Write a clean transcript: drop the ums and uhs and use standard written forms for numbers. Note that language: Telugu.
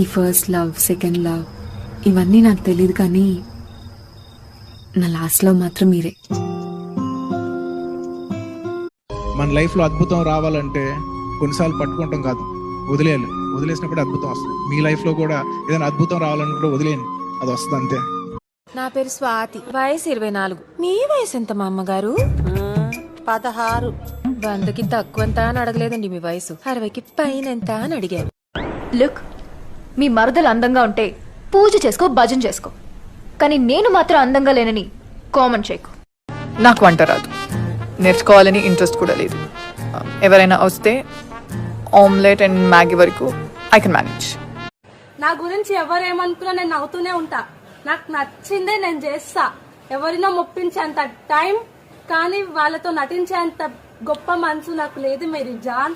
ఈ ఫస్ట్ లవ్, సెకండ్ లవ్ ఇవన్నీ నాకు తెలియదు, కానీ నా లాస్ట్ లవ్ మాత్రం మీరే. మన లైఫ్లో అద్భుతం రావాలంటే కొన్నిసార్లు పట్టుకుంటాం కాదు, వదిలేయాలి. వదిలేసినప్పుడు అద్భుతం వస్తుంది. మీ లైఫ్లో కూడా ఏదైనా అద్భుతం రావాలనుకుంటే వదిలేయండి, అది వస్తుంది అంతే. నా పేరు స్వాతి, వయసు 24. మీ వయసు ఎంత మా అమ్మగారు? 16. 100కి తక్కువంత అని అడగలేదండి మీ వయసు. 60కి పైన ఎంత అని అడిగారు. లుక్, మీ మరదలు అందంగా ఉంటే పూజ చేసుకో, భజన చేసుకో, కానీ నేను మాత్రం అందంగా లేనని కామెంట్ చేయకు. నాకు వంట రాదు, నేర్చుకోవాలని ఇంట్రెస్ట్ కూడా లేదు. ఎవరైనా వస్తే ఆమ్లెట్ అండ్ మ్యాగీ వరకు ఐ కెన్ మేనేజ్. నా గురించి ఎవరేమనుకున్నా నేను నవ్వుతూనే ఉంటా. నాకు నచ్చిందే నేను చేస్తా. ఎవరినో మొప్పించేంత టైం కానీ వాళ్ళతో నటించేంత గొప్ప మనసు నాకు లేదు మేరీ జాన్.